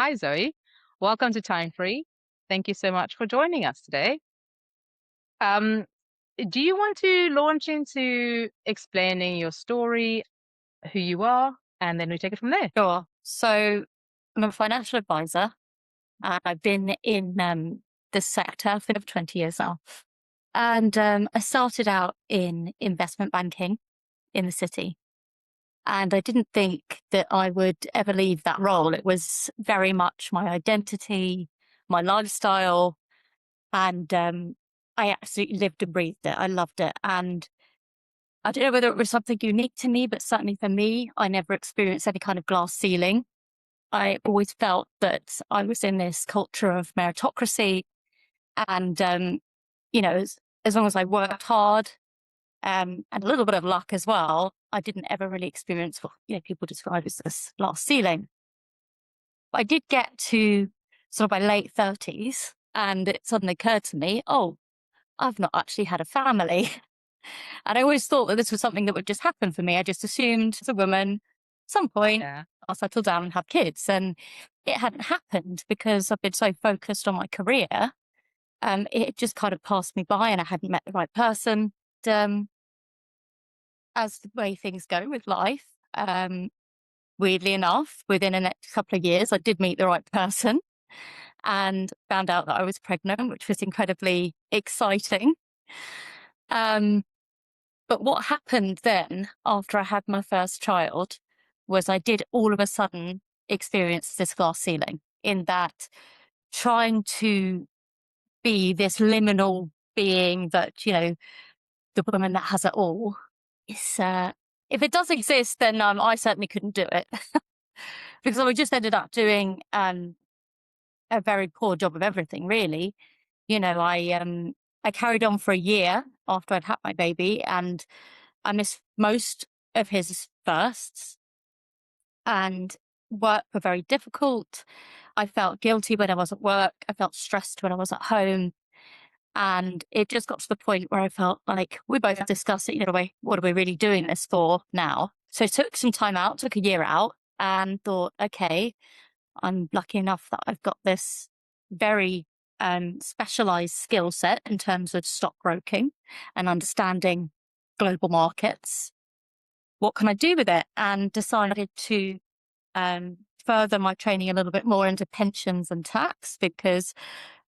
Hi, Zoe. Welcome to TimeFree. Thank you so much for joining us today. Um, do you want to launch into explaining your story, who you are, and then we take it from there? Sure. So I'm a financial advisor. I've been in this sector for 20 years now. And I started out in investment banking in the city. And I didn't think that I would ever leave that role. It was very much my identity, my lifestyle. And I absolutely lived and breathed it. I loved it. And I don't know whether it was something unique to me, but certainly for me, I never experienced any kind of glass ceiling. I always felt that I was in this culture of meritocracy and, as long as I worked hard, and a little bit of luck as well, I didn't ever really experience what, people describe as this glass ceiling. But I did get to sort of my late 30s and it suddenly occurred to me, oh, I've not actually had a family. And I always thought that this was something that would just happen for me. I just assumed as a woman, at some point, Yeah. I'll settle down and have kids. And it hadn't happened because I've been so focused on my career. It just kind of passed me by and I hadn't met the right person. Um, as the way things go with life, weirdly enough, within the next couple of years, I did meet the right person and found out that I was pregnant, which was incredibly exciting. Um, But what happened then after I had my first child was I did all of a sudden experience this glass ceiling in that trying to be this liminal being that, the woman that has it all is, if it does exist, then I certainly couldn't do it because I just ended up doing a very poor job of everything, really. I carried on for a year after I'd had my baby and I missed most of his firsts and work were very difficult. I felt guilty when I was at work. I felt stressed when I was at home. And it just got to the point where I felt like we both discussed it, what are we really doing this for now? So I took some time out, took a year out and thought, okay, I'm lucky enough that I've got this very specialized skill set in terms of stockbroking and understanding global markets. What can I do with it? And decided to further my training a little bit more into pensions and tax because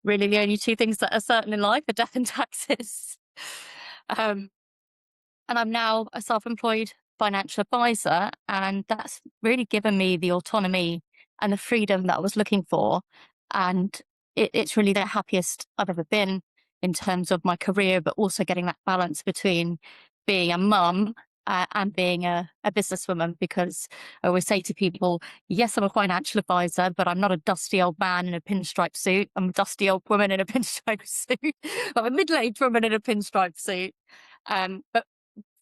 really the only two things that are certain in life are death and taxes. um, and I'm now a self-employed financial advisor, and that's really given me the autonomy and the freedom that I was looking for. And it's really the happiest I've ever been in terms of my career, but also getting that balance between being a mum and being a businesswoman. Because I always say to people, yes, I'm a financial advisor, but I'm not a dusty old man in a pinstripe suit. I'm a dusty old woman in a pinstripe suit. I'm a middle-aged woman in a pinstripe suit. But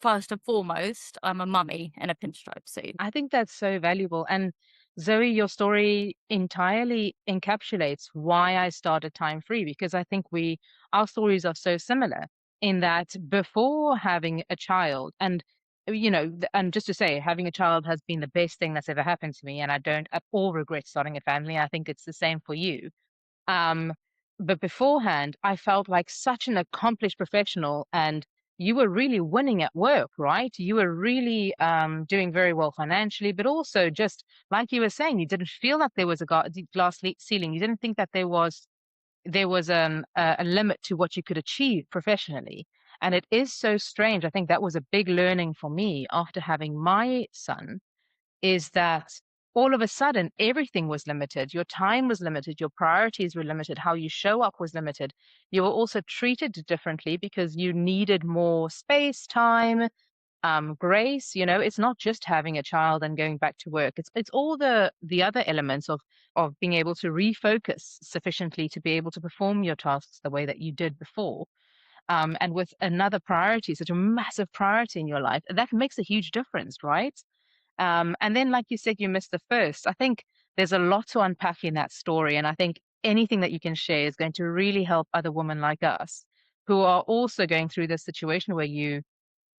first and foremost, I'm a mummy in a pinstripe suit. I think that's so valuable. And Zoe, your story entirely encapsulates why I started Time Free, because I think our stories are so similar in that before having a child, and and just to say, having a child has been the best thing that's ever happened to me, and I don't at all regret starting a family. I think it's the same for you. Um, but beforehand, I felt like such an accomplished professional, and you were really winning at work, right? You were really doing very well financially, but also just like you were saying, you didn't feel that there was a ceiling. You didn't think that there was a limit to what you could achieve professionally. And it is so strange. I think that was a big learning for me after having my son is that all of a sudden everything was limited. Your time was limited, your priorities were limited, how you show up was limited. You were also treated differently because you needed more space, time, grace. It's not just having a child and going back to work. It's all the other elements of being able to refocus sufficiently to be able to perform your tasks the way that you did before. And with another priority, such a massive priority in your life, that makes a huge difference, right? And then, like you said, you missed the first. I think there's a lot to unpack in that story. And I think anything that you can share is going to really help other women like us who are also going through this situation where you,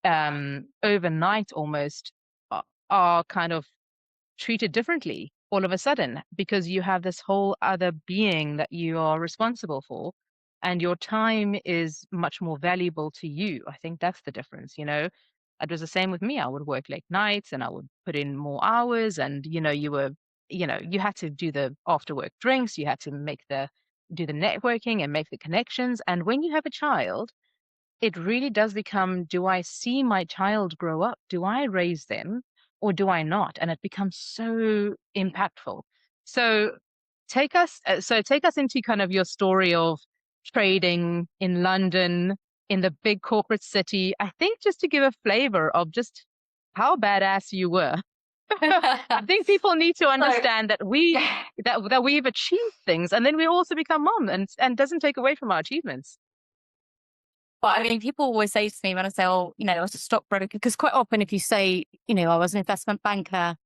overnight almost, are kind of treated differently all of a sudden, because you have this whole other being that you are responsible for, and your time is much more valuable to you. I think that's the difference, you know. It was the same with me. I would work late nights and I would put in more hours, and you had to do the after work drinks, you had to do the networking and make the connections. And when you have a child, it really does become, do I see my child grow up? Do I raise them or do I not? And it becomes so impactful. So take us into kind of your story of trading in London, in the big corporate city. I think just to give a flavor of just how badass you were. I think people need to So, understand that we've achieved things, and then we also become mom, and doesn't take away from our achievements. but I mean, people always say to me when I say, oh, I was a stockbroker, because quite often if you say, I was an investment banker,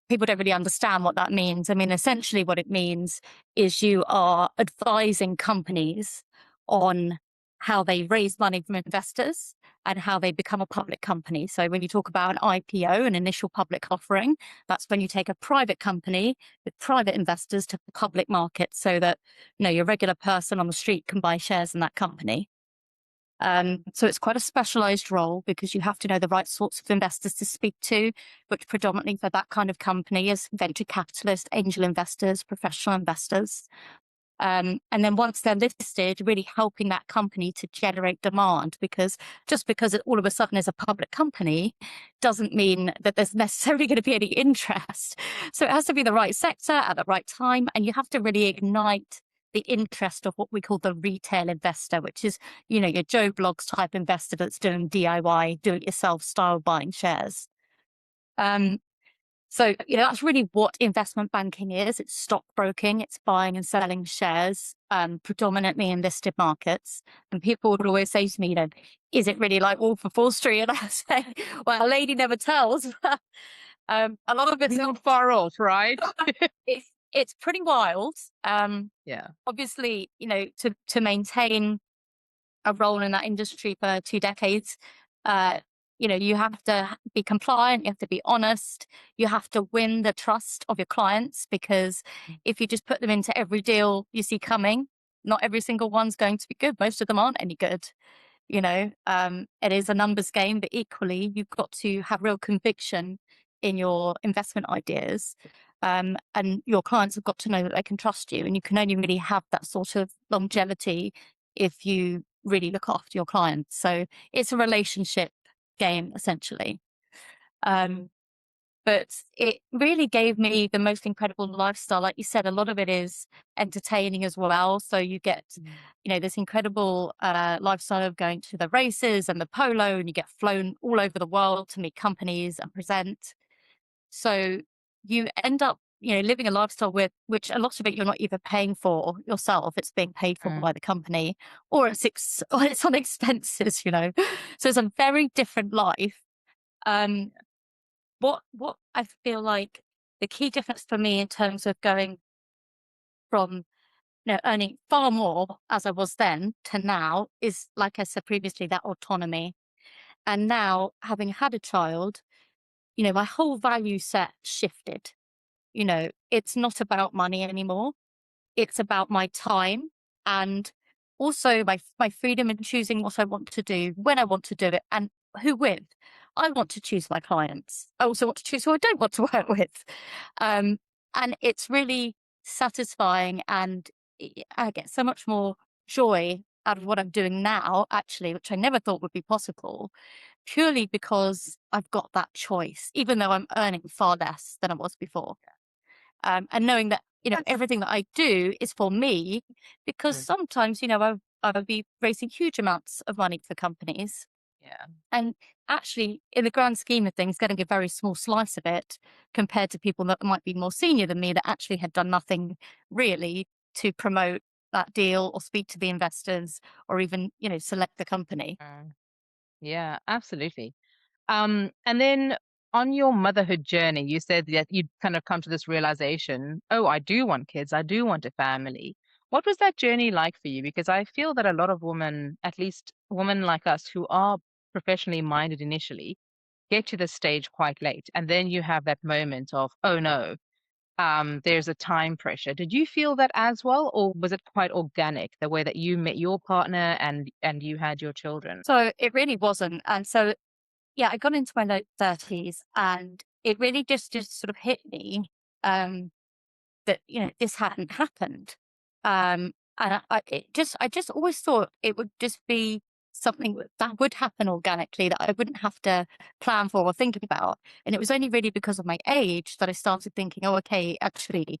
people don't really understand what that means. I mean, essentially what it means is you are advising companies on how they raise money from investors and how they become a public company. So when you talk about an IPO, an initial public offering, that's when you take a private company with private investors to the public market so that, your regular person on the street can buy shares in that company. So it's quite a specialized role because you have to know the right sorts of investors to speak to, which predominantly for that kind of company is venture capitalists, angel investors, professional investors. And then once they're listed, really helping that company to generate demand, because just because it all of a sudden is a public company doesn't mean that there's necessarily going to be any interest. So it has to be the right sector at the right time, and you have to really ignite the interest of what we call the retail investor, which is, your Joe Blogs type investor that's doing DIY, do it yourself style buying shares. Um, so, that's really what investment banking is. It's stockbroking, it's buying and selling shares, predominantly in listed markets. And people would always say to me, is it really like Wolf of Wall Street? And I say, well, a lady never tells. A lot of it's Not far off, right? it's pretty wild. Yeah. Obviously, to maintain a role in that industry for 2 decades, uh, you have to be compliant, you have to be honest, you have to win the trust of your clients, because if you just put them into every deal you see coming, not every single one's going to be good. Most of them aren't any good. It is a numbers game, but equally you've got to have real conviction in your investment ideas. And your clients have got to know that they can trust you, and you can only really have that sort of longevity if you really look after your clients. So it's a relationship game, essentially. Um, but it really gave me the most incredible lifestyle. Like you said, a lot of it is entertaining as well. So you get, this incredible lifestyle of going to the races and the polo, and you get flown all over the world to meet companies and present. So you end up, living a lifestyle with which a lot of it you're not either paying for yourself; it's being paid for Mm. by the company, or or it's on expenses. So it's a very different life. Um, what I feel like the key difference for me in terms of going from earning far more as I was then to now is, like I said previously, that autonomy. And now, having had a child, my whole value set shifted. It's not about money anymore. It's about my time, and also my freedom in choosing what I want to do, when I want to do it, and who with. I want to choose my clients. I also want to choose who I don't want to work with. Um, and it's really satisfying, and I get so much more joy out of what I'm doing now, actually, which I never thought would be possible, purely because I've got that choice, even though I'm earning far less than I was before. And knowing that, That's everything that I do is for me, because Mm. sometimes, I'll be raising huge amounts of money for companies. Yeah. And actually, in the grand scheme of things, getting a very small slice of it compared to people that might be more senior than me that actually had done nothing really to promote that deal or speak to the investors or even, select the company. Mm. Yeah, absolutely. And then on your motherhood journey, you said that you'd kind of come to this realization, oh, I do want kids, I do want a family. What was that journey like for you? Because I feel that a lot of women, at least women like us who are professionally minded initially, get to this stage quite late. And then you have that moment of, oh no. there's a time pressure. Did you feel that as well, or was it quite organic, the way that you met your partner and you had your children? So it really wasn't. And so, yeah, I got into my late 30s and it really just sort of hit me um, that, this hadn't happened. And I just always thought it would just be something that would happen organically that I wouldn't have to plan for or think about. And it was only really because of my age that I started thinking, oh, okay, actually,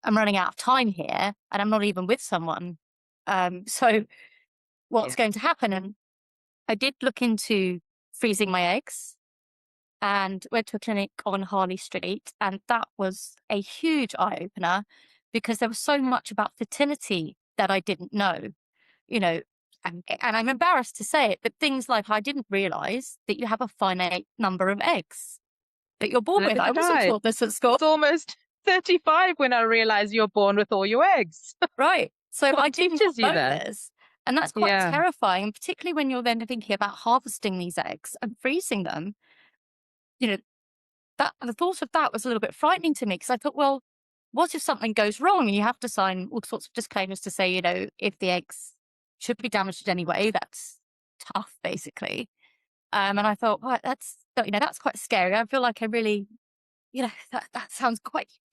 I'm running out of time here and I'm not even with someone. So what's Yeah. going to happen? And I did look into freezing my eggs and went to a clinic on Harley Street. And that was a huge eye opener because there was so much about fertility that I didn't know, you know, and I'm embarrassed to say it, but things like I didn't realize that you have a finite number of eggs that you're born with. Neither I did wasn't I. taught this at school. It's almost 35 when I realized you're born with all your eggs. Right. So What I did not teaches you know that? this. And that's quite Yeah. terrifying, particularly when you're then thinking about harvesting these eggs and freezing them. You know, that the thought of that was a little bit frightening to me because I thought, well, what if something goes wrong and you have to sign all sorts of disclaimers to say, if the eggs should be damaged in any way, that's tough, basically. And I thought, well, that's quite scary. I feel like I really, that sounds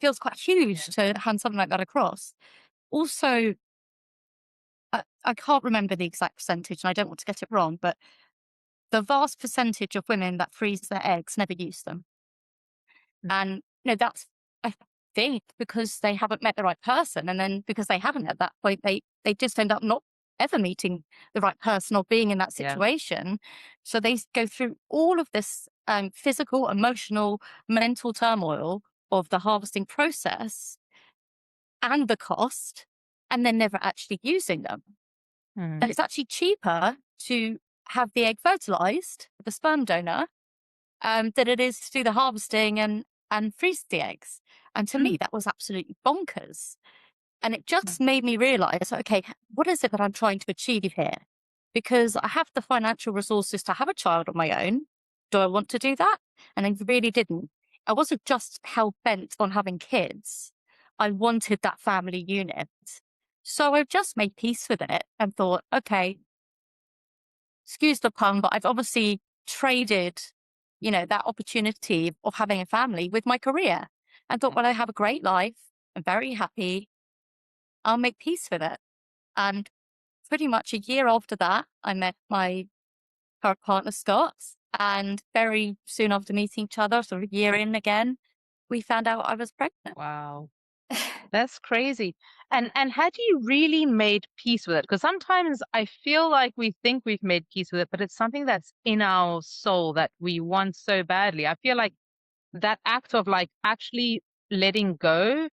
feels quite huge to hand something like that across. Also, I can't remember the exact percentage, and I don't want to get it wrong, but the vast percentage of women that freeze their eggs never use them. Mm. And, that's, I think, because they haven't met the right person. And then because they haven't at that point, they just end up not ever meeting the right person or being in that Yeah. situation. So they go through all of this physical, emotional, mental turmoil of the harvesting process and the cost, and then never actually using them. Mm. And it's actually cheaper to have the egg fertilized with a sperm donor than it is to do the harvesting and freeze the eggs. And to me, Mm. that was absolutely bonkers. And it Mm. just made me realize, okay, what is it that I'm trying to achieve here? Because I have the financial resources to have a child of my own. Do I want to do that? And I really didn't. I wasn't just hell bent on having kids. I wanted that family unit. So I just made peace with it and thought, okay, excuse the pun, but I've obviously traded, that opportunity of having a family with my career and thought, well, I have a great life. I'm very happy. I'll make peace with it. And pretty much a year after that, I met my current partner, Scott. And very soon after meeting each other, sort of a year in again, we found out I was pregnant. Wow. That's crazy. And had you really made peace with it? Because sometimes I feel like we think we've made peace with it, but it's something that's in our soul that we want so badly. I feel like that act of like actually letting go,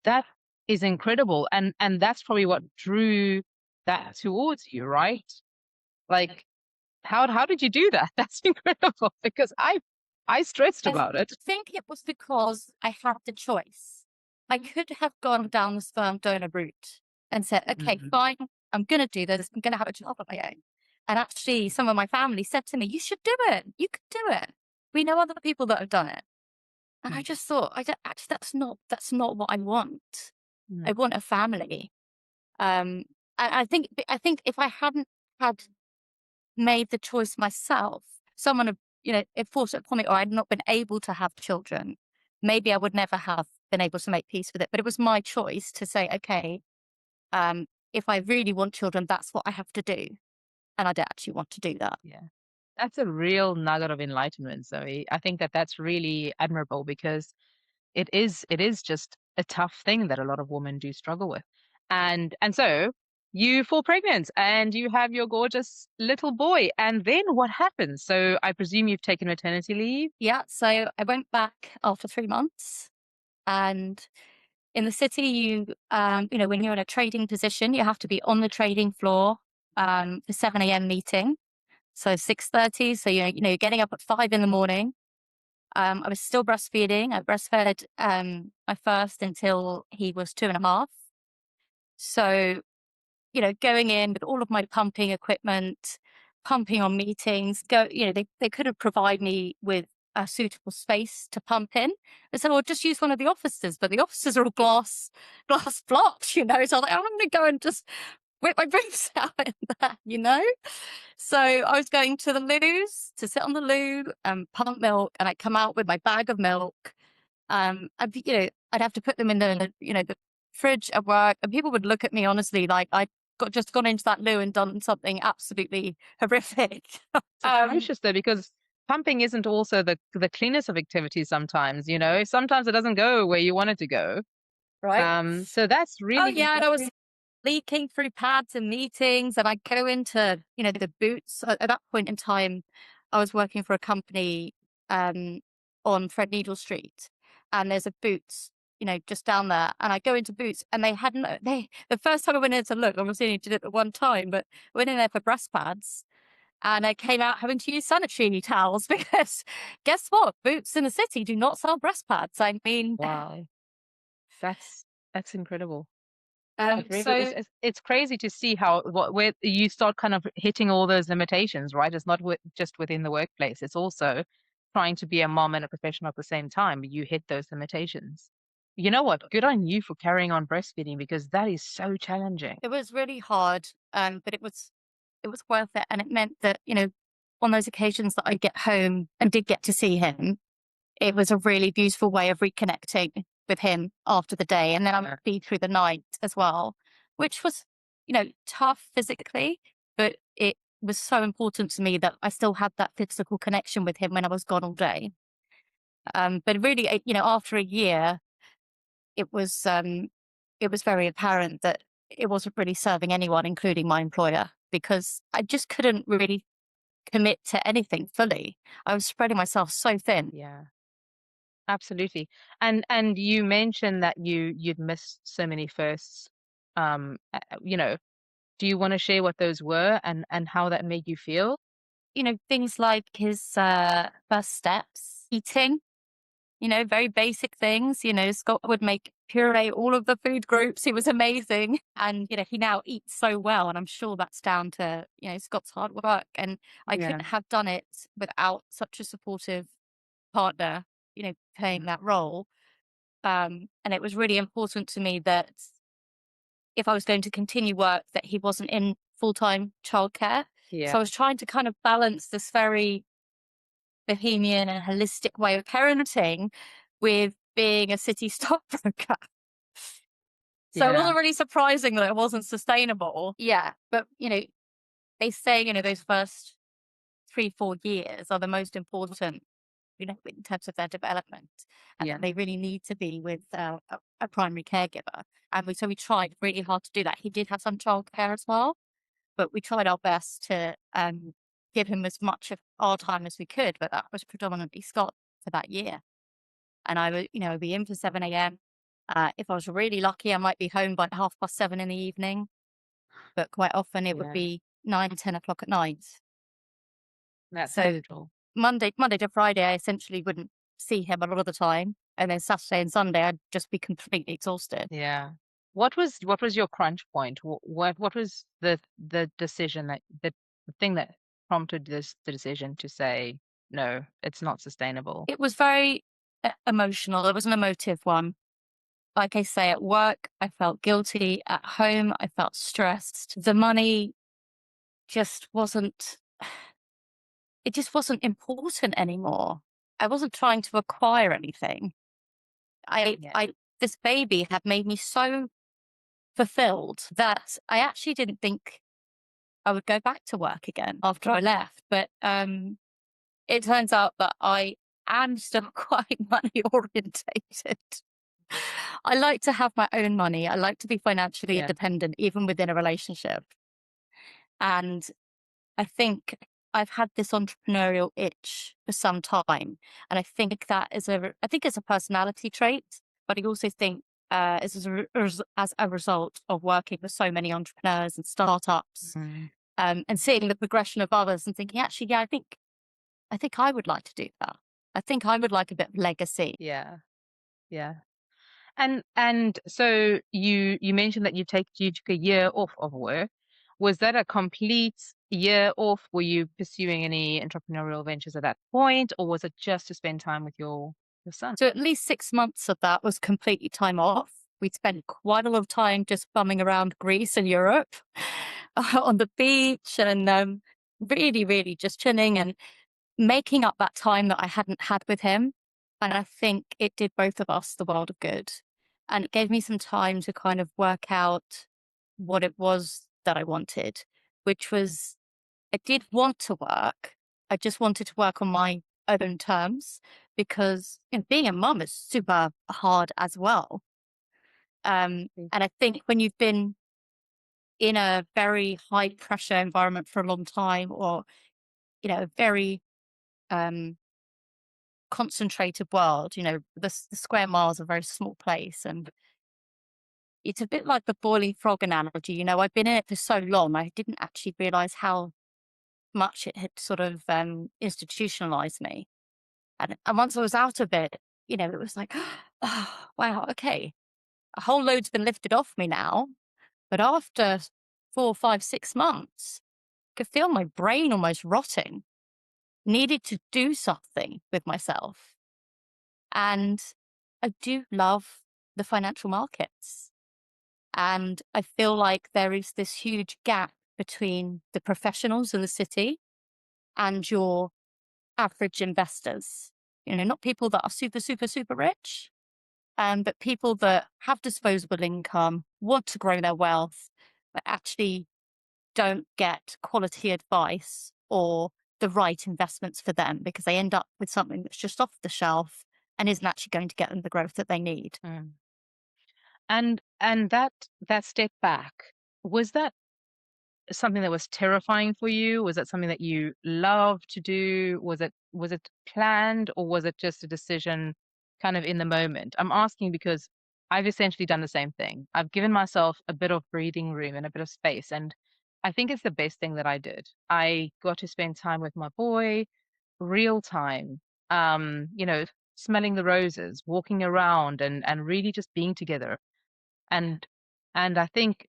that is incredible. And that's probably what drew that towards you, right? Like how did you do that? That's incredible because I stressed I about it. think it was because I had the choice. I could have gone down the sperm donor route and said, okay, Mhm. fine, I'm going to do this. I'm going to have a child of my own. And actually, some of my family said to me, you should do it. You could do it. We know other people that have done it. And I Mm. just thought, actually, that's not what I want. Mm. I want a family. Um, and I think if I hadn't had made the choice myself, someone had, it forced it upon me, or I'd not been able to have children, maybe I would never have been able to make peace with it. But it was my choice to say, okay, if I really want children, that's what I have to do. And I don't actually want to do that. Yeah. That's a real nugget of enlightenment, Zoe. I think that that's really admirable because it is just a tough thing that a lot of women do struggle with. And so you fall pregnant and you have your gorgeous little boy. And then what happens? So I presume you've taken maternity leave. Yeah. So I went back after 3 months, and in the city, when you're in a trading position, you have to be on the trading floor for 7 a.m. meeting. So 6:30. So you're getting up at 5 in the morning. I was still breastfeeding. I breastfed my first until he was 2.5. So, going in with all of my pumping equipment, pumping on meetings, they couldn't provide me with a suitable space to pump in. I said, well, just use one of the offices, but the offices are all glass blocks, you know. So I was like, I'm going to go and just whip my boobs out in there, you know. So I was going to the loos to sit on the loo and pump milk, and I'd come out with my bag of milk. I'd have to put them in the fridge at work, and people would look at me honestly like I got just gone into that loo and done something absolutely horrific. It's atrocious though, because pumping isn't also the cleanest of activities sometimes, you know. Sometimes it doesn't go where you want it to go. Right. So that's Oh really yeah, and I was leaking through pads and meetings, and I'd go into, the boots. At that point in time, I was working for a company um, on Threadneedle Street, and there's a Boots, just down there. And I go into Boots, and they hadn't. The first time I went in to look, obviously I only did it at one time, but I went in there for breast pads, and I came out having to use sanitary towels because guess what? Boots in the city do not sell breast pads. I mean, wow. That's incredible. It really is. so It's crazy to see how where you start kind of hitting all those limitations, right? It's not just within the workplace. It's also trying to be a mom and a professional at the same time. You hit those limitations. You know what? Good on you for carrying on breastfeeding because that is so challenging. it was really hard, but it was worth it, and it meant that on those occasions that I get home and did get to see him, it was a really beautiful way of reconnecting with him after the day, and then I would be through the night as well, which was tough physically, but it was so important to me that I still had that physical connection with him when I was gone all day. But really, after a year, it was um, it was very apparent that it wasn't really serving anyone, including my employer, because I just couldn't really commit to anything fully. I was spreading myself so thin. Yeah, absolutely. And you mentioned that you'd missed so many firsts. You know, do you want to share what those were and how that made you feel? Things like his first steps, eating, very basic things. Scott would make puree all of the food groups. He was amazing. And, he now eats so well. And I'm sure that's down to, Scott's hard work. And I Yeah. couldn't have done it without such a supportive partner, playing that role. And it was really important to me that if I was going to continue work, that he wasn't in full-time childcare. Yeah. So I was trying to kind of balance this very bohemian and holistic way of parenting with being a city stockbroker. So it Yeah. wasn't really surprising that it wasn't sustainable. Yeah. But, they say, those first 3-4 years are the most important, in terms of their development, and Yeah. that they really need to be with a primary caregiver. And so we tried really hard to do that. He did have some childcare as well, but we tried our best to give him as much of our time as we could. But that was predominantly Scott for that year. And I would, I'd be in for 7 a.m. If I was really lucky, I might be home by 7:30 in the evening. But quite often it would Yeah. be 9, 10 o'clock at night. That's So brutal. Monday to Friday, I essentially wouldn't see him a lot of the time, and then Saturday and Sunday, I'd just be completely exhausted. Yeah. What was your crunch point? What was the decision that the thing that prompted the decision to say no, it's not sustainable? It was very emotional. It was an emotive one. Like I say, at work, I felt guilty. At home, I felt stressed. The money just wasn't, it just wasn't important anymore. I wasn't trying to acquire anything. Yeah. This baby had made me so fulfilled that I actually didn't think I would go back to work again after I left. But it turns out that I am still quite money orientated. I like to have my own money. I like to be financially Yeah. independent, even within a relationship. And I think I've had this entrepreneurial itch for some time. And I think I think it's a personality trait, but I also think it's as a result of working with so many entrepreneurs and startups, Mhm. and seeing the progression of others and thinking, actually, yeah, I think I would like to do that. I think I would like a bit of legacy. Yeah. Yeah. And so you mentioned that you took a year off of work. Was that a complete year off? Were you pursuing any entrepreneurial ventures at that point, or was it just to spend time with your son? So at least 6 months of that was completely time off. We spent quite a lot of time just bumming around Greece and Europe on the beach and really, really just chilling and making up that time that I hadn't had with him. And I think it did both of us the world of good. And it gave me some time to kind of work out what it was that I wanted, which was I did want to work. I just wanted to work on my own terms because being a mum is super hard as well. Mm. And I think when you've been in a very high pressure environment for a long time, or a very um, concentrated world, the square mile is a very small place, and it's a bit like the boiling frog analogy. I've been in it for so long, I didn't actually realize how much it had sort of institutionalized me. And once I was out of it, it was like, oh, wow, okay, a whole load's been lifted off me now. But after 4, 5, 6 months, I could feel my brain almost rotting, needed to do something with myself. And I do love the financial markets. And I feel like there is this huge gap between the professionals in the city and your average investors. Not people that are super, super, super rich, but people that have disposable income, want to grow their wealth, but actually don't get quality advice or the right investments for them because they end up with something that's just off the shelf and isn't actually going to get them the growth that they need. Mm. And that step back, was that something that was terrifying for you? Was that something that you loved to do? Was it planned, or was it just a decision kind of in the moment? I'm asking because I've essentially done the same thing. I've given myself a bit of breathing room and a bit of space, and I think it's the best thing that I did. I got to spend time with my boy, real time. You know, smelling the roses, walking around, and really just being together. And and I think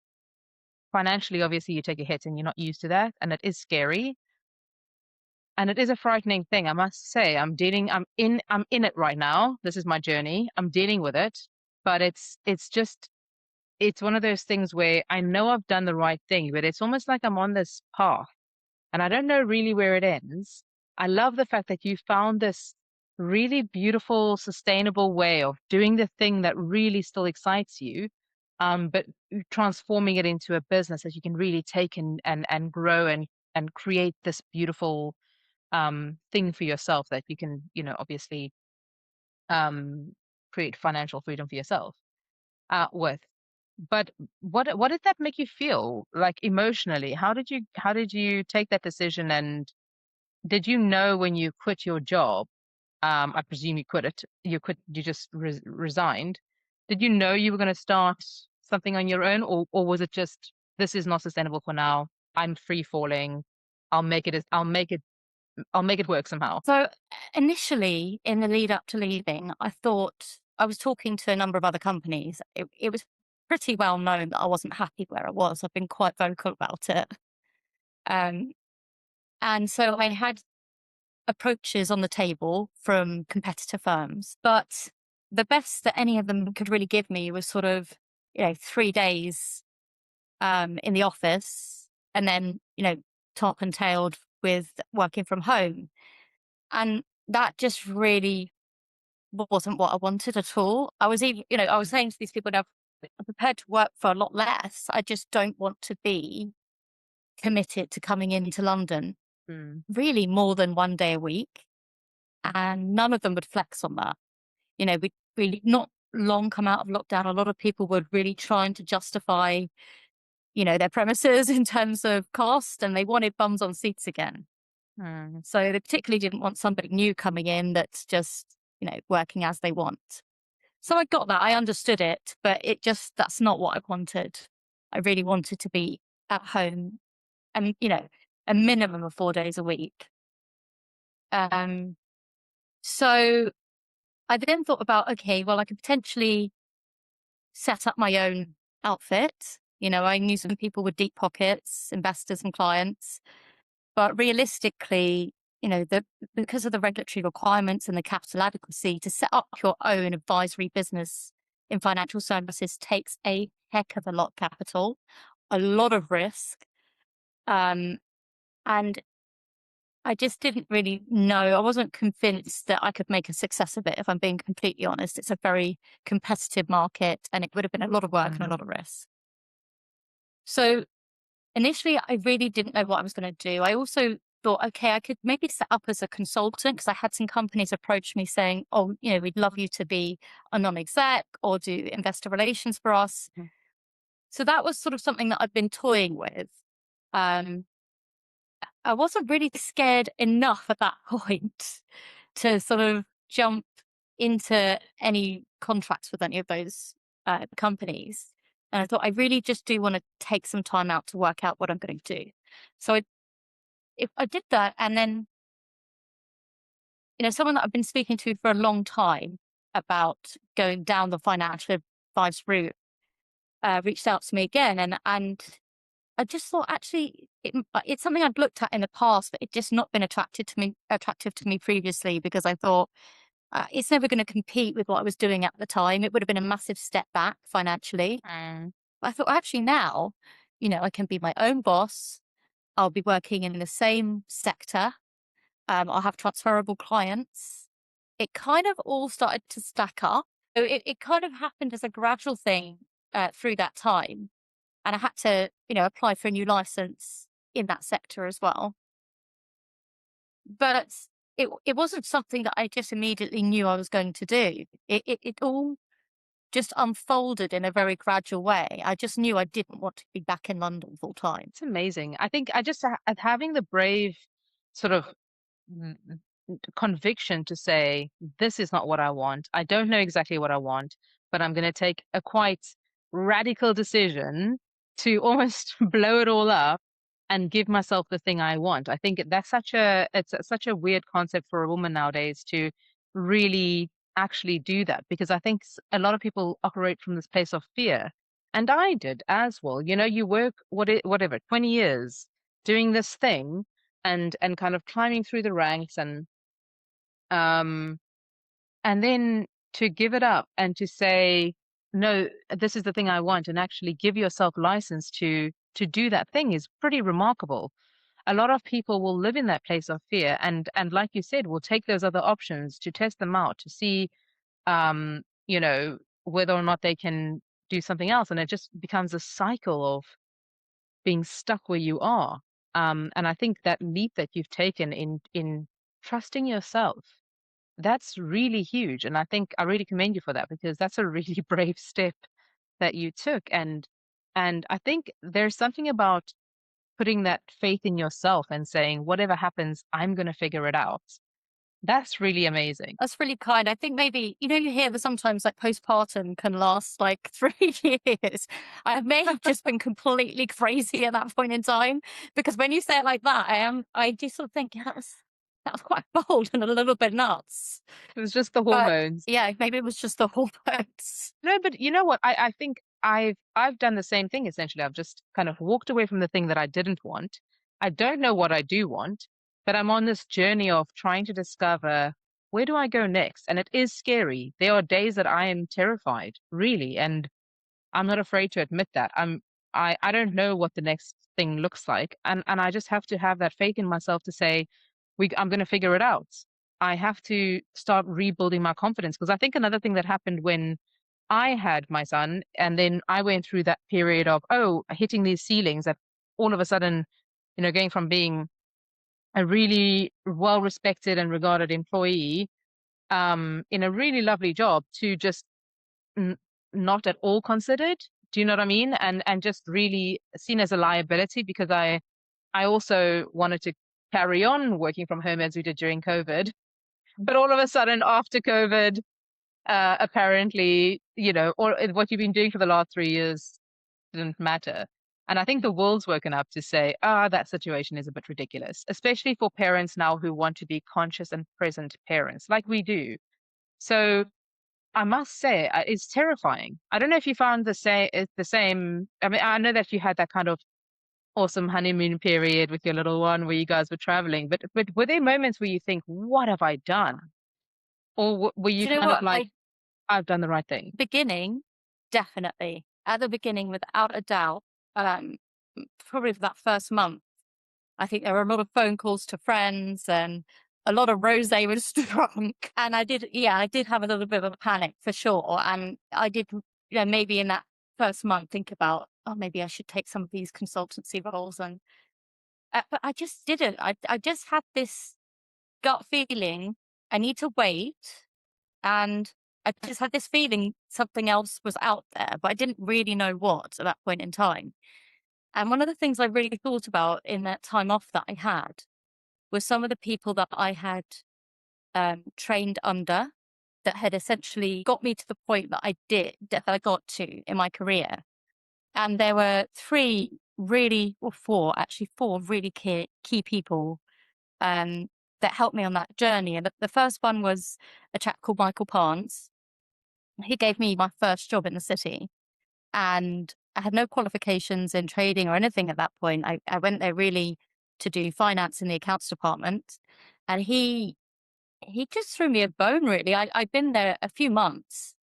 financially, obviously, you take a hit and you're not used to that, and it is scary, and it is a frightening thing. I must say, I'm in it right now. This is my journey. I'm dealing with it, but it's one of those things where I know I've done the right thing, but it's almost like I'm on this path and I don't know really where it ends. I love the fact that you found this really beautiful, sustainable way of doing the thing that really still excites you, but transforming it into a business that you can really take and grow and create this beautiful thing for yourself that you can, obviously um, create financial freedom for yourself with. But what did that make you feel like emotionally? How did you take that decision, and did you know when you quit your job? I presume you quit it. You just resigned. Did you know you were going to start something on your own, or was it just this is not sustainable for now? I'm free falling. I'll make it work somehow. So initially, in the lead up to leaving, I thought I was talking to a number of other companies. It was pretty well known that I wasn't happy where I was. I've been quite vocal about it. Um, and so I had approaches on the table from competitor firms, but the best that any of them could really give me was sort of, 3 days in the office and then, top and tailed with working from home. And that just really wasn't what I wanted at all. I was even, I was saying to these people, now I'm prepared to work for a lot less. I just don't want to be committed to coming into London Mm, really more than 1 day a week. And none of them would flex on that. We really not long come out of lockdown. A lot of people were really trying to justify, their premises in terms of cost, and they wanted bums on seats again. mm, So they particularly didn't want somebody new coming in that's just, working as they want. So I got that. I understood it, but that's not what I wanted. I really wanted to be at home and, a minimum of 4 days a week. Um, so I then thought about, okay, well, I could potentially set up my own outfit. I knew some people with deep pockets, investors and clients. But realistically, because of the regulatory requirements and the capital adequacy, to set up your own advisory business in financial services takes a heck of a lot of capital, a lot of risk. Um, and I just didn't really know. I wasn't convinced that I could make a success of it, if I'm being completely honest. It's a very competitive market and it would have been a lot of work and a Mm. lot of risk. So initially, I really didn't know what I was going to do. I also thought, okay, I could maybe set up as a consultant because I had some companies approach me saying, oh, we'd love you to be a non-exec or do investor relations for us. Mhm. So that was sort of something that I'd been toying with. Um, I wasn't really scared enough at that point to sort of jump into any contracts with any of those companies. And I thought, I really just do want to take some time out to work out what I'm going to do. So if I did that, and then, someone that I've been speaking to for a long time about going down the financial advice route reached out to me again. And I just thought, actually, it's something I'd looked at in the past, but it's just not been attractive to me previously, because I thought it's never going to compete with what I was doing at the time. It would have been a massive step back financially. Mm. But I thought, actually, now, I can be my own boss. I'll be working in the same sector. I'll have transferable clients. It kind of all started to stack up. So it kind of happened as a gradual thing through that time. And I had to, apply for a new license in that sector as well. But it wasn't something that I just immediately knew I was going to do. It all just unfolded in a very gradual way. I just knew I didn't want to be back in London full time. It's amazing. I think I just having the brave sort of mm, conviction to say, this is not what I want. I don't know exactly what I want, but I'm going to take a quite radical decision to almost blow it all up and give myself the thing I want. I think that's such a weird concept for a woman nowadays to really actually do that, because I think a lot of people operate from this place of fear. And I did as well. You work whatever 20 years doing this thing and kind of climbing through the ranks um and then to give it up and to say, no, this is the thing I want, and actually give yourself license to do that thing is pretty remarkable. A lot of people will live in that place of fear, and like you said, will take those other options to test them out to see whether or not they can do something else, and it just becomes a cycle of being stuck where you are. And I think that leap that you've taken in trusting yourself, that's really huge. And I think I really commend you for that, because that's a really brave step that you took. And I think there's something about putting that faith in yourself and saying, whatever happens, I'm going to figure it out. That's really amazing. That's really kind. I think maybe, you hear that sometimes like postpartum can last like 3 years. I may have just been completely crazy at that point in time, because when you say it like that, I just sort of think, yeah, that was quite bold and a little bit nuts. It was just the But hormones. yeah, maybe it was just the hormones. No, but you know what? I think I've done the same thing essentially. I've just kind of walked away from the thing that I didn't want. I don't know what I do want, but I'm on this journey of trying to discover, where do I go next? And it is scary. There are days that I am terrified, really, and I'm not afraid to admit that. I don't know what the next thing looks like, and I just have to have that faith in myself to say, I'm going to figure it out. I have to start rebuilding my confidence, because I think another thing that happened when I had my son, and then I went through that period of, hitting these ceilings, that all of a sudden, going from being a really well respected and regarded employee in a really lovely job to just n not at all considered. Do you know what I mean? And just really seen as a liability, because I also wanted to carry on working from home as we did during COVID. But all of a sudden after COVID, apparently, or what you've been doing for the last 3 years didn't matter. And I think the world's woken up to say, that situation is a bit ridiculous, especially for parents now who want to be conscious and present parents like we do. So I must say, it's terrifying. I don't know if you found the same. I mean, I know that you had that kind of awesome honeymoon period with your little one where you guys were traveling. But were there moments where you think, what have I done? Or were you Do you know kind of what? like, I've done the right thing? Beginning, definitely. At the beginning, without a doubt, um, probably for that first month, I think there were a lot of phone calls to friends and a lot of rosé was drunk. And I did have a little bit of a panic for sure. And I did, maybe in that first month think about, oh, maybe I should take some of these consultancy roles. And but I just didn't. I just had this gut feeling I need to wait. And I just had this feeling something else was out there, but I didn't really know what at that point in time. And one of the things I really thought about in that time off that I had was some of the people that I had trained under that had essentially got me to the point that I got to in my career. And there were four really key people that helped me on that journey. And the first one was a chap called Michael Parnes. He gave me my first job in the city, and I had no qualifications in trading or anything at that point. I went there really to do finance in the accounts department, and he just threw me a bone. Really, I'd been there a few months.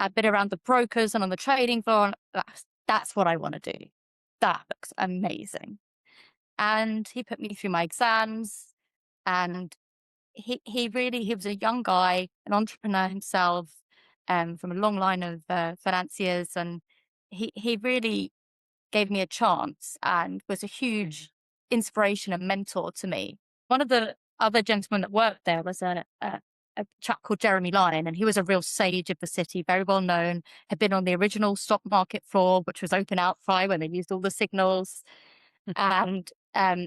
I've been around the brokers and on the trading floor. And that's what I want to do. That looks amazing. And he put me through my exams, and he was a young guy, an entrepreneur himself, from a long line of financiers, and he really gave me a chance and was a huge inspiration and mentor to me. One of the other gentlemen that worked there was a chap called Jeremy Lyon, and he was a real sage of the city, very well known, had been on the original stock market floor, which was open outcry when they used all the signals. And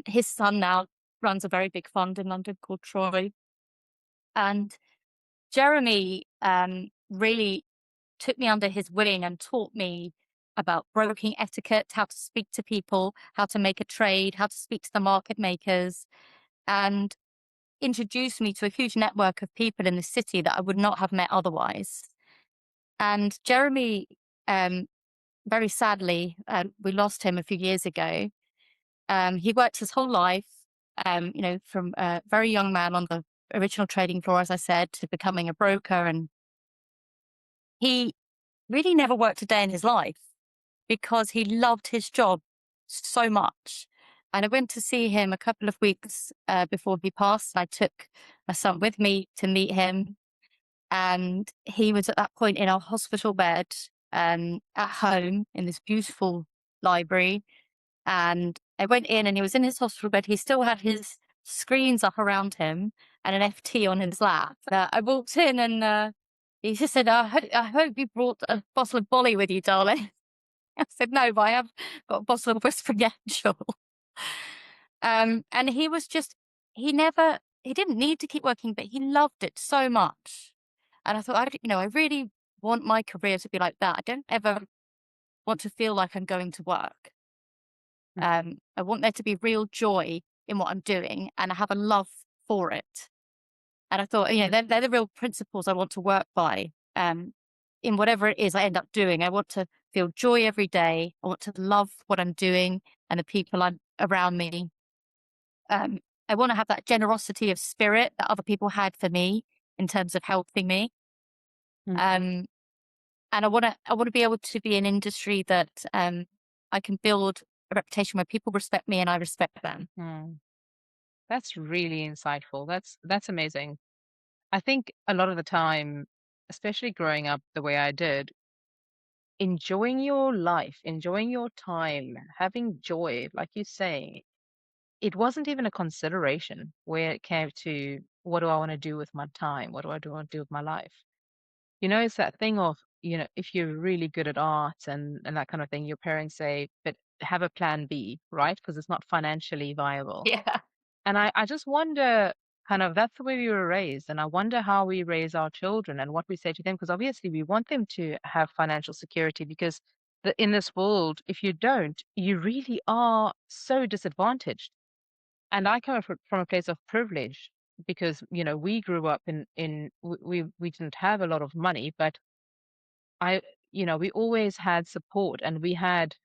his son now runs a very big fund in London called Troy. And Jeremy really took me under his wing and taught me about broking etiquette, how to speak to people, how to make a trade, how to speak to the market makers, and introduced me to a huge network of people in the city that I would not have met otherwise. And Jeremy, um, very sadly, we lost him a few years ago. He worked his whole life, from a very young man on the original trading floor, as I said, to becoming a broker. And he really never worked a day in his life because he loved his job so much. And I went to see him a couple of weeks before he passed. And I took my son with me to meet him. And he was at that point in a hospital bed at home in this beautiful library. And I went in and he was in his hospital bed. He still had his screens up around him and an FT on his lap. I walked in and he just said, I hope you brought a bottle of Bolly with you, darling. I said, no, but I have got a bottle of Whispering Angel. And he was just, he didn't need to keep working, but he loved it so much. And I thought, I really want my career to be like that. I don't ever want to feel like I'm going to work. I want there to be real joy in what I'm doing, and I have a love for it. And I thought, they're the real principles I want to work by. In whatever it is I end up doing, I want to feel joy every day. I want to love what I'm doing and the people I'm around me. I want to have that generosity of spirit that other people had for me in terms of helping me. Mm, Um, and I want to be able to be an industry that I can build a reputation where people respect me and I respect them. mm. That's really insightful. That's amazing. I think a lot of the time, especially growing up the way I did, enjoying your life, enjoying your time, having joy, like you say, it wasn't even a consideration where it came to what do I want to do with my time? What do I want to do with my life? It's that thing of, if you're really good at art and that kind of thing, your parents say, but have a plan B, right? Because it's not financially viable. Yeah. And I just wonder, kind of, that's the way we were raised. And I wonder how we raise our children and what we say to them, because obviously we want them to have financial security because in this world, if you don't, you really are so disadvantaged. And I come from a place of privilege because, we grew up we didn't have a lot of money, but we always had support and we had,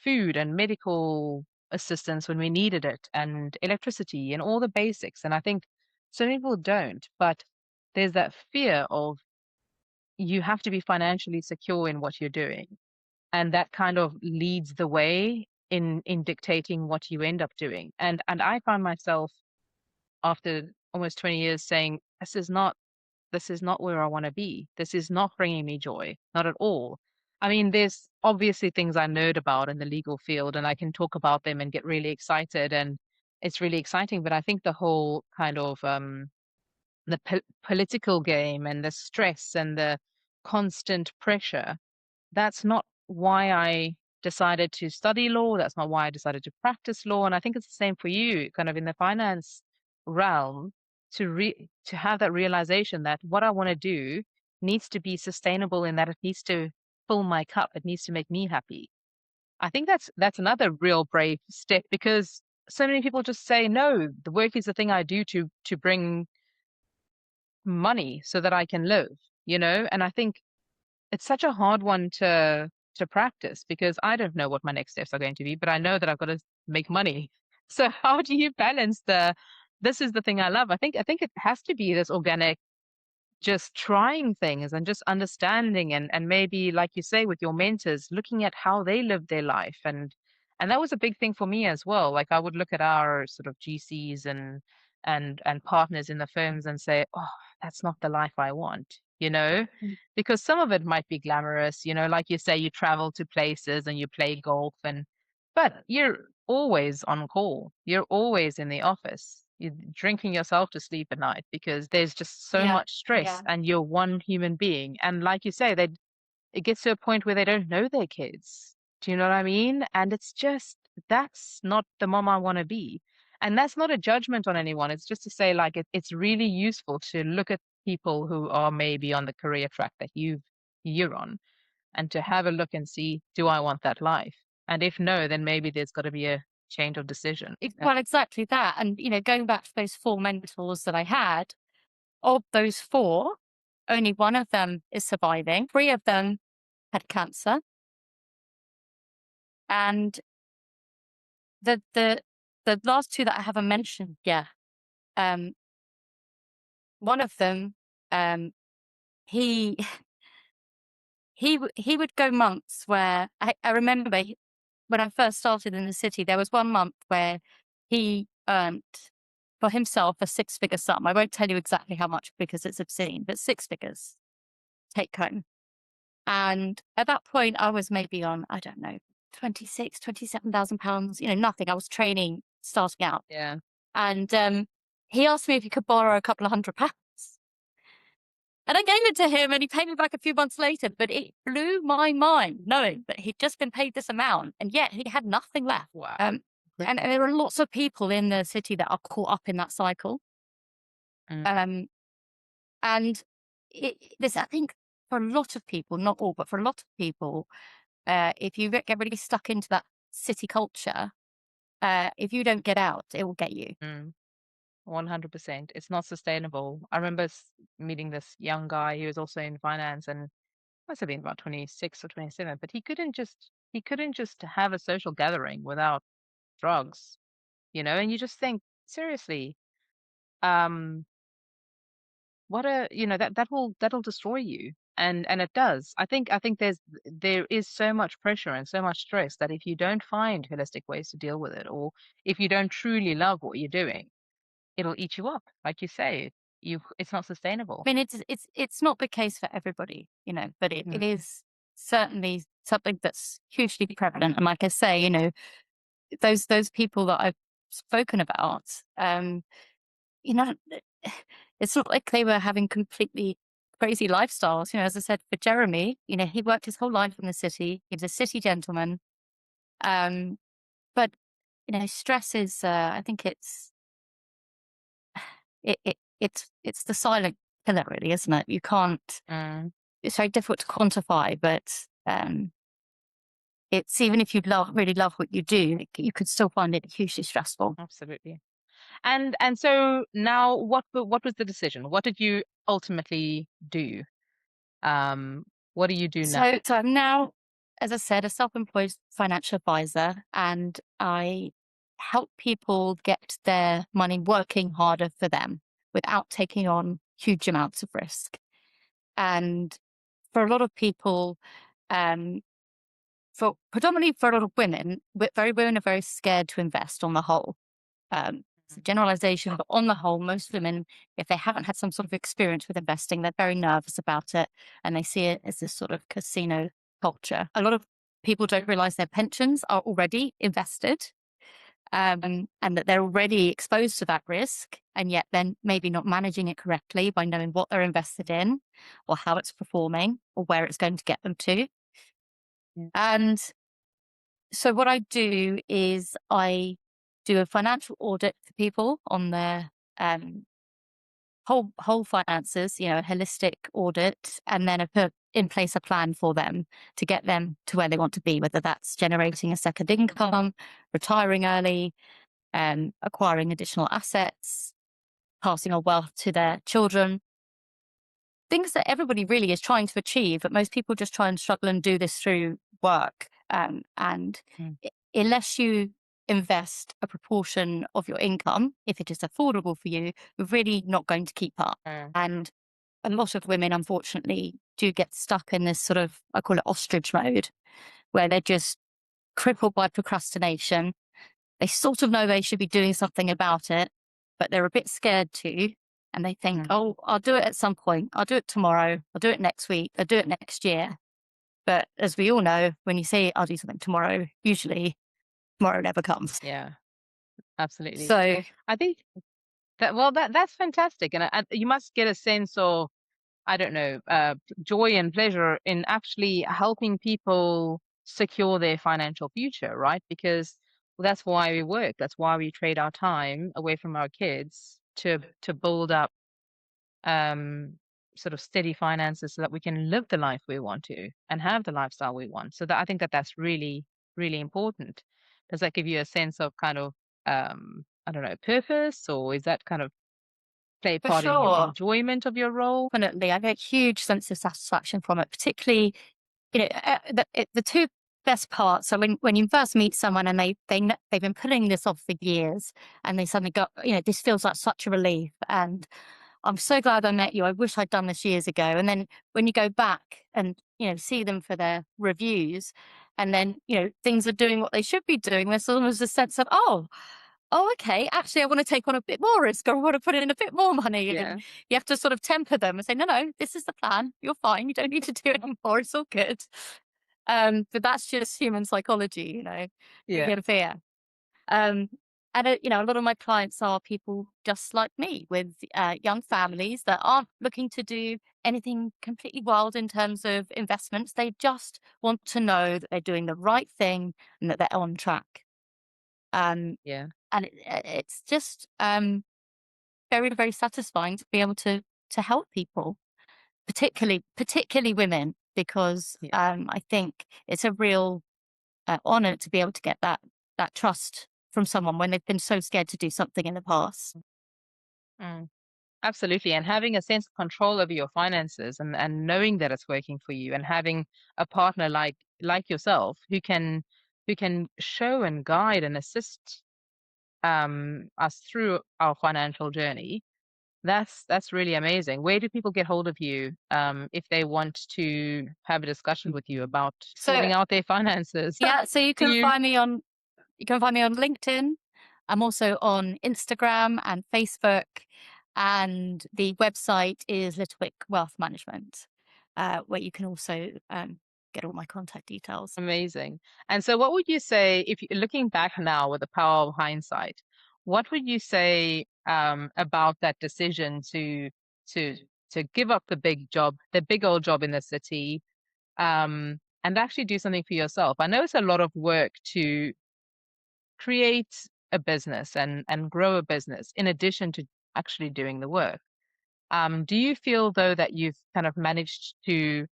food and medical assistance when we needed it, and electricity and all the basics. And I think so many people don't, but there's that fear of you have to be financially secure in what you're doing. And that kind of leads the way in dictating what you end up doing. And I find myself after almost 20 years saying, this is not where I want to be. This is not bringing me joy, not at all. I mean, there's obviously things I nerd about in the legal field, and I can talk about them and get really excited, and it's really exciting. But I think the whole kind of the political game and the stress and the constant pressure, that's not why I decided to study law. That's not why I decided to practice law. And I think it's the same for you, kind of in the finance realm, to have that realization that what I want to do needs to be sustainable in that it needs to fill my cup. It needs to make me happy. I think that's another real brave step, because so many people just say, no, the work is the thing I do to bring money so that I can live, you know? And I think it's such a hard one to practice, because I don't know what my next steps are going to be, but I know that I've got to make money. So how do you balance this is the thing I love? I think it has to be this organic, just trying things and just understanding, and maybe, like you say, with your mentors, looking at how they live their life. And that was a big thing for me as well. Like, I would look at our sort of GCs and partners in the firms and say, oh, that's not the life I want, you know, because some of it might be glamorous, you know, like you say, you travel to places and you play golf, but you're always on call. You're always in the office. You're drinking yourself to sleep at night because there's just so Yeah, much stress, yeah. and you're one human being. And like you say, it gets to a point where they don't know their kids. Do you know what I mean? And it's just, that's not the mom I want to be. And that's not a judgment on anyone. It's just to say, like, it's really useful to look at people who are maybe on the career track that you're on, and to have a look and see, do I want that life? And if no, then maybe there's got to be a change of decision. Well, exactly that. And, going back to those four mentors that I had, of those four, only one of them is surviving. Three of them had cancer. And the the the last two that I haven't mentioned, yeah. Um, one of them, um, he he would go months where I remember when I first started in the city, there was one month where he earned for himself a six-figure sum. I won't tell you exactly how much because it's obscene, but six figures take home. And at that point, I was maybe on, I don't know, 27,000 pounds, nothing. I was training, starting out. Yeah. And he asked me if he could borrow a couple of £100. And I gave it to him and he paid me back a few months later. But it blew my mind knowing that he'd just been paid this amount and yet he had nothing left. Wow. And there are lots of people in the city that are caught up in that cycle. Mm. Um, and this, I think, for a lot of people, not all, but for a lot of people, if you get really stuck into that city culture, if you don't get out, it will get you. Mm. 100%. It's not sustainable. I remember meeting this young guy who was also in finance, and must have been about 26 or 27, but he couldn't just have a social gathering without drugs, you know? And you just think, seriously, um, what a, that'll destroy you. And it does. I think there is so much pressure and so much stress that if you don't find holistic ways to deal with it, or if you don't truly love what you're doing, it'll eat you up. Like you say, it's not sustainable. I mean, it's not the case for everybody, but it Mm. is certainly something that's hugely prevalent. And like I say, those people that I've spoken about, you know, it's not like they were having completely crazy lifestyles. As I said, for Jeremy, he worked his whole life in the city. He was a city gentleman. Um, but stress is, I think it's the silent killer, really, isn't it? You can't. Mm, It's very difficult to quantify, but it's even if you really love what you do, you could still find it hugely stressful. absolutely. And so now, what was the decision? What did you ultimately do? Um, what do you do now? So I'm now. as I said, a self-employed financial advisor, and I help people get their money working harder for them without taking on huge amounts of risk. And for a lot of people, um, for predominantly for a lot of women, women are very scared to invest on the whole. It's a generalization, but on the whole, most women, if they haven't had some sort of experience with investing, they're very nervous about it and they see it as this sort of casino culture. A lot of people don't realize their pensions are already invested, and that they're already exposed to that risk, and yet then maybe not managing it correctly by knowing what they're invested in or how it's performing or where it's going to get them to. Yeah. And so what I do is I do a financial audit for people on their um, whole finances, a holistic audit, and then I put in place a plan for them to get them to where they want to be, whether that's generating a second income, retiring early, acquiring additional assets, passing on wealth to their children, things that everybody really is trying to achieve, but most people just try and struggle and do this through work. And Mm. unless you invest a proportion of your income, if it is affordable for you, you're really not going to keep up. Mm. And a lot of women, unfortunately, do get stuck in this sort of, I call it ostrich mode, where they're just crippled by procrastination. They sort of know they should be doing something about it, but they're a bit scared to. And they think, Mm. oh, I'll do it at some point. I'll do it tomorrow. I'll do it next week. I'll do it next year. But as we all know, when you say I'll do something tomorrow, usually tomorrow never comes. Yeah, absolutely. So I think that's fantastic, and you must get a sense of, I don't know, joy and pleasure in actually helping people secure their financial future, right? Because that's why we work. That's why we trade our time away from our kids to build up um sort of steady finances so that we can live the life we want to and have the lifestyle we want. So that I think that that's really, really important. Does that give you a sense of kind of I don't know, purpose, or is that kind of play for part in your sure, enjoyment of your role? definitely, I get a huge sense of satisfaction from it, particularly, the two best parts. So when you first meet someone and they've been putting this off for years, and they suddenly go, this feels like such a relief, and I'm so glad I met you. I wish I'd done this years ago. And then when you go back and, see them for their reviews, and then, things are doing what they should be doing, there's almost a sense of, oh, okay, actually, I want to take on a bit more risk, or I want to put in a bit more money. And Yeah. you have to sort of temper them and say, no, this is the plan. You're fine. You don't need to do it anymore. It's all good. But that's just human psychology, Yeah. fear, fear. Um, and, a lot of my clients are people just like me with young families that aren't looking to do anything completely wild in terms of investments. They just want to know that they're doing the right thing and that they're on track. Um, Yeah. and it's just very, very satisfying to be able to help people, particularly women, because Yeah. I think it's a real honor to be able to get that trust from someone when they've been so scared to do something in the past. Mm. Absolutely. And having a sense of control over your finances and knowing that it's working for you, and having a partner like yourself who can show and guide and assist us through our financial journey. That's really amazing. Where do people get hold of you if they want to have a discussion with you about So sorting out their finances? yeah, so Do you you can find me on LinkedIn. I'm also on Instagram and Facebook, and the website is Little Wick Wealth Management, where you can also get all my contact details. Amazing. And so what would you say, if you looking back now with the power of hindsight, what would you say about that decision to to give up the big job, the big old job in the city, and actually do something for yourself? I know it's a lot of work to create a business and grow a business in addition to actually doing the work. Do you feel though that you've kind of managed to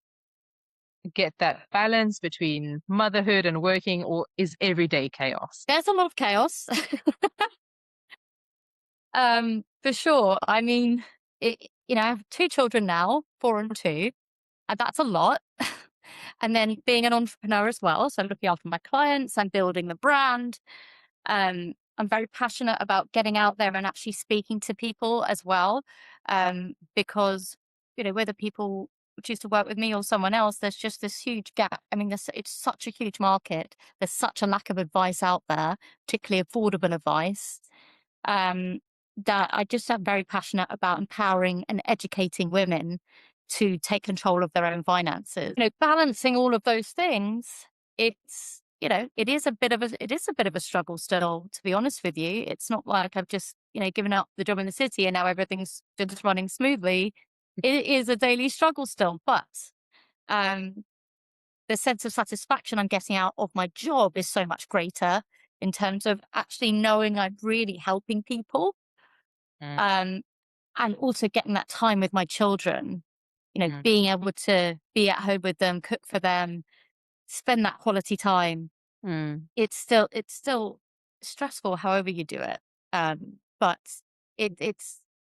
get that balance between motherhood and working, or is everyday chaos? There's a lot of chaos, for sure. I mean, I have two children now, 4 and 2, and that's a lot. And then being an entrepreneur as well. So looking after my clients and building the brand. I'm very passionate about getting out there and actually speaking to people as well. Because, whether people choose to work with me or someone else, there's just this huge gap. I mean, it's such a huge market. There's such a lack of advice out there, particularly affordable advice. Um, that I just am very passionate about empowering and educating women to take control of their own finances. Balancing all of those things, it is a bit of a struggle still, to be honest with you. It's not like I've just, given up the job in the city and now everything's just running smoothly. It is a daily struggle still, but um, the sense of satisfaction I'm getting out of my job is so much greater in terms of actually knowing I'm really helping people. Mm, Um, and also getting that time with my children, mm, being able to be at home with them, cook for them, spend that quality time. mm. It's still stressful however you do it. But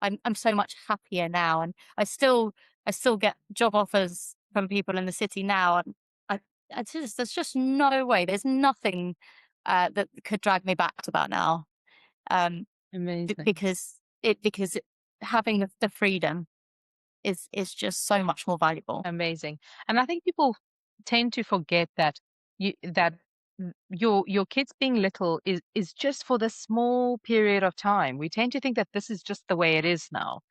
I'm so much happier now, and I still get job offers from people in the city now, and I, there's just no way, there's nothing that could drag me back to that now. Um, Amazing. because having the freedom is just so much more valuable. Amazing. And I think people tend to forget that your kids being little is just for the small period of time. We tend to think that this is just the way it is now.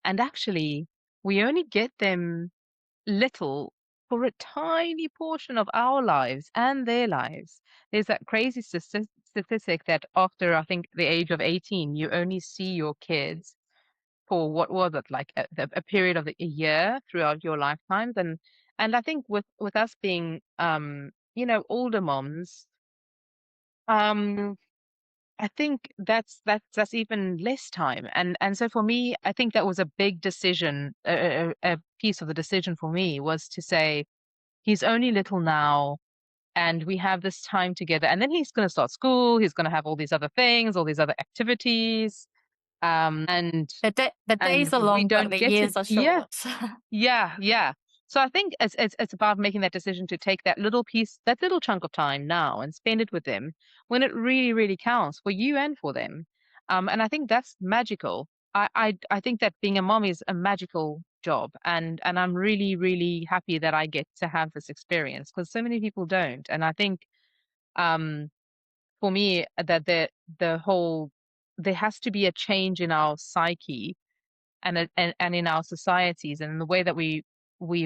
And actually, we only get them little for a tiny portion of our lives and their lives. There's that crazy statistic that after, I think, the age of 18, you only see your kids for what was it, like a period of a year throughout your lifetimes. And I think with us being older moms, um I think that's even less time. And so for me, I think that was a big decision. A piece of the decision for me was to say he's only little now, and we have this time together, and then he's going to start school, he's going to have all these other things, all these other activities, and The days are we long, but don't the get to. years are Yeah, short. yeah, yeah. So I think it's about making that decision to take that little piece, that little chunk of time now and spend it with them when it really, really counts for you and for them. And I think that's magical. I think that being a mom is a magical job, and I'm really, really happy that I get to have this experience because so many people don't. And I think um for me that the whole there has to be a change in our psyche and in our societies and in the way that we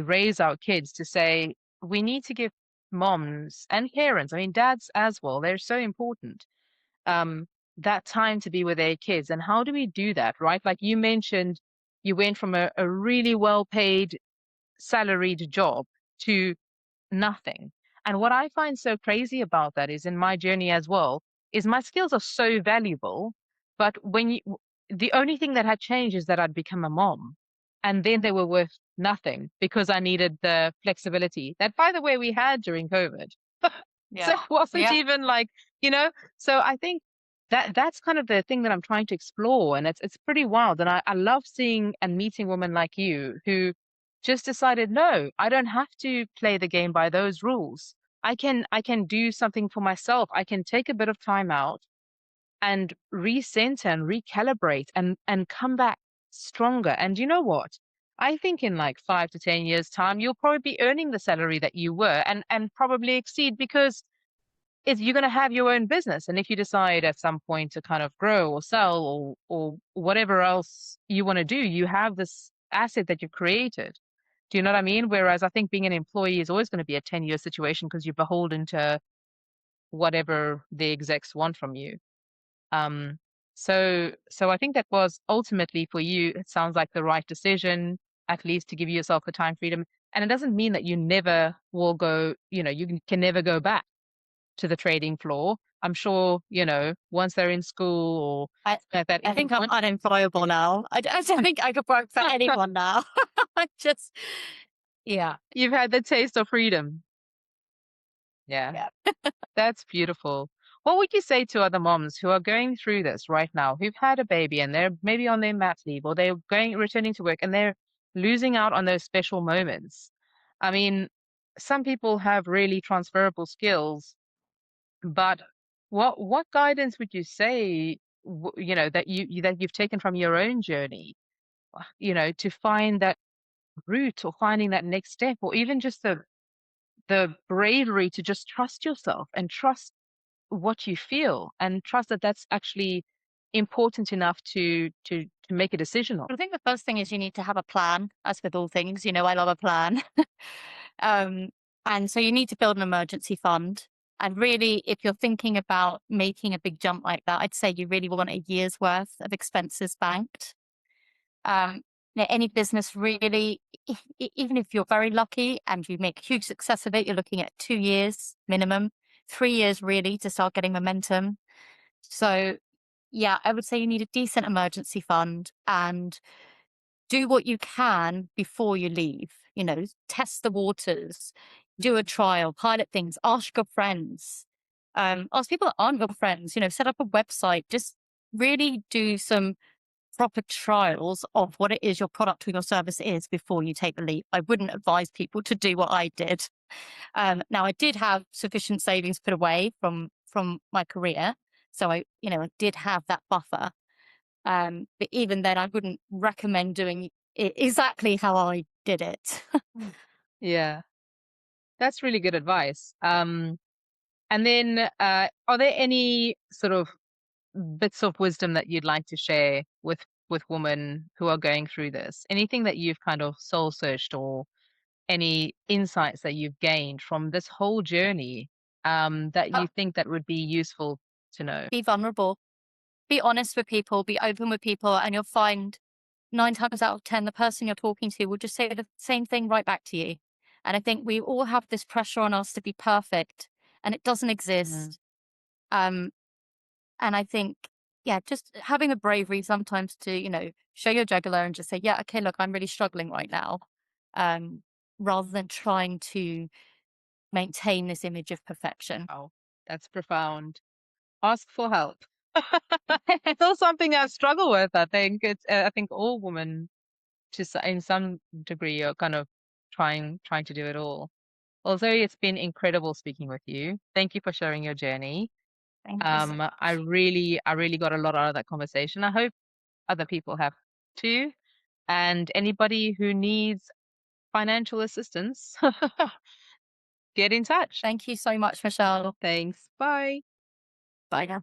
raise our kids to say we need to give moms and parents, I mean dads as well, they're so important, um that time to be with their kids. And how do we do that, right? Like you mentioned, you went from a really well paid salaried job to nothing. And what I find so crazy about that is in my journey as well, is my skills are so valuable, but the only thing that had changed is that I'd become a mom. And then they were worth nothing because I needed the flexibility that, by the way, we had during COVID. So Yeah. it wasn't Yeah. even like, you know, so I think that's kind of the thing that I'm trying to explore. And it's pretty wild. And I love seeing and meeting women like you who just decided, no, I don't have to play the game by those rules. I can do something for myself. I can take a bit of time out and recenter and recalibrate and come back stronger. And you know what? I think in like 5 to 10 years' time, you'll probably be earning the salary that you were and probably exceed because you're going to have your own business. And if you decide at some point to kind of grow or sell or whatever else you want to do, you have this asset that you've created. Do you know what I mean? Whereas I think being an employee is always going to be a 10-year situation because you're beholden to whatever the execs want from you. Um, so I think that was ultimately for you, it sounds like the right decision, at least to give yourself the time freedom. And it doesn't mean that you never will go, you can never go back to the trading floor. I'm sure, once they're in school or I like that, I if you think I'm want, unemployable now. I don't think I could work for anyone now. I just, yeah, you've had the taste of freedom. Yeah, yeah. that's beautiful. What would you say to other moms who are going through this right now, who've had a baby and they're maybe on their mat leave or they're returning to work and they're losing out on those special moments? I mean, some people have really transferable skills, but what guidance would you say, that that you've taken from your own journey, to find that route or finding that next step, or even just the bravery to just trust yourself and trust what you feel and trust that that's actually important enough to make a decision on. I think the first thing is you need to have a plan, as with all things. I love a plan. um, and so you need to build an emergency fund. And really, if you're thinking about making a big jump like that, I'd say you really want a year's worth of expenses banked. Um, any business really, even if you're very lucky and you make a huge success of it, you're looking at 2 years minimum, 3 years really to start getting momentum. So yeah, I would say you need a decent emergency fund and do what you can before you leave. Test the waters, do a trial, pilot things, ask your friends, ask people that aren't your friends, set up a website, just really do some proper trials of what it is your product or your service is before you take the leap. I wouldn't advise people to do what I did. Now I did have sufficient savings put away from my career. So I did have that buffer. But even then, I wouldn't recommend doing it exactly how I did it. Mm. Yeah, that's really good advice. And then, are there any sort of bits of wisdom that you'd like to share with women who are going through this? Anything that you've kind of soul searched, or any insights that you've gained from this whole journey, that Uh, you think that would be useful to know? be vulnerable, be honest with people, be open with people, and you'll find 9 times out of 10, the person you're talking to will just say the same thing right back to you. And I think we all have this pressure on us to be perfect, and it doesn't Mm. exist. Um, and I think, yeah, just having the bravery sometimes to, show your jugular and just say, yeah, okay, look, I'm really struggling right now. Um, rather than trying to maintain this image of perfection. Wow, that's profound. Ask for help. It's still something I struggle with. I think all women, in some degree, are kind of trying to do it all. Although it's been incredible speaking with you. Thank you for sharing your journey. Thank you so much. I really got a lot out of that conversation. I hope other people have too. And anybody who needs financial assistance, get in touch. Thank you so much, Michelle. Thanks. Bye. Bye now.